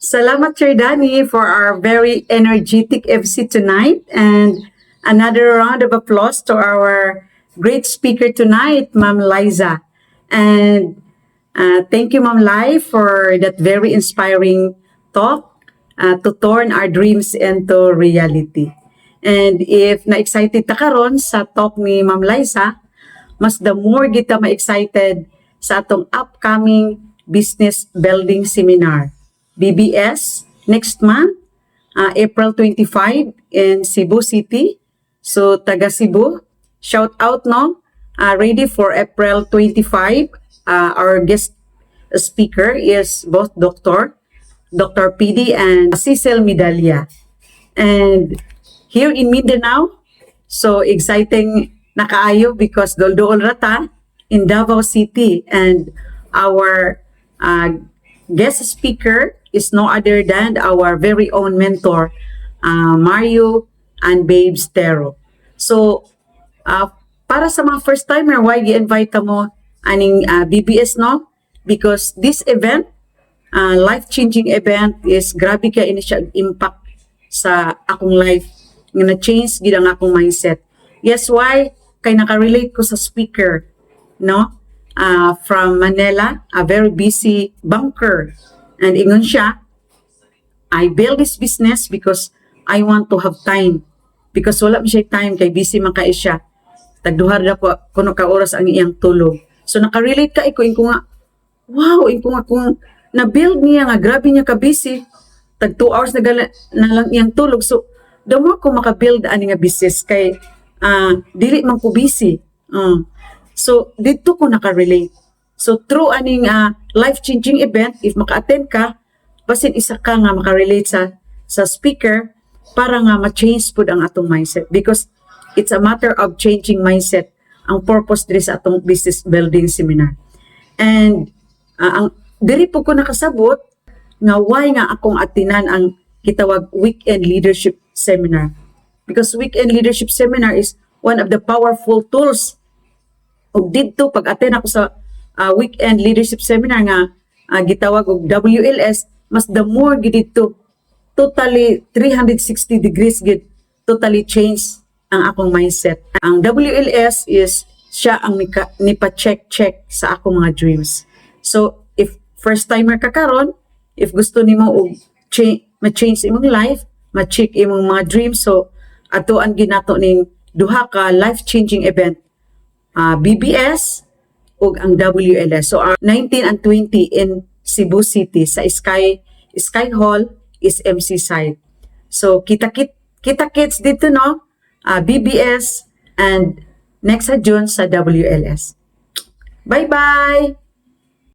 Salamat, Sir Danny, for our very energetic FC tonight. And another round of applause to our great speaker tonight, Ma'am Liza. And thank you, Ma'am Lai, for that very inspiring talk to turn our dreams into reality. And if na-excited ta karon sa talk ni Ma'am Liza, mas the more kita ma-excited sa atong upcoming business building seminar. BBS next month, April 25 in Cebu City. So taga Cebu, shout out no, ready for April 25. Our guest speaker is both Dr. PD and Cecil Medalla. And here in Mindanao, so exciting nakaayo because doldool rata in Davao City, and our guest speaker is no other than our very own mentor, Mario and Babes Tero. So, para sa mga first timer, why gi-invite mo aning BBS no? Because this event, life-changing event, is grabe ka ini siya impact sa akong life nga na-change gid ang akong mindset. Yes, why? Kay nakarelate ko sa speaker, no? From Manila, a very busy banker. And ingon siya, I build this business because I want to have time. Because wala man siya time, kay busy man kay siya. Tagduhar na ko kuno ka oras ang iyang tulog. So nakarelate ka ko nga, wow, ko nga kung na-build niya nga, grabe niya ka busy. Tag 2 hours na lang iyang tulog. So, the more ko makabuild ani nga business kay dili man ko busy. So, dito ko nakarelate. So, through aning life-changing event, if maka-attend ka, basin isa ka nga makarelate sa speaker para nga ma-change po ang atong mindset. Because it's a matter of changing mindset ang purpose diri sa atong business building seminar. And diri po ko nakasabot nga why nga akong atinan ang kitawag Weekend Leadership Seminar. Because Weekend Leadership Seminar is one of the powerful tools. Og dito pag-attend ako sa Weekend Leadership Seminar nga gitawag og WLS, mas the more gid dito totally 360 degrees gid totally change ang akong mindset. Ang WLS is siya ang nipa-check sa akong mga dreams. So if first timer ka karon, if gusto nimo og ma-change imong life, ma-check imong mga dreams, so atoan ginato ning duha ka life-changing event, BBS ug ang WLS. So 19 and 20 in Cebu City sa Sky Hall is MC site. So kita-kits dito no, BBS and next sa June sa WLS. Bye-bye!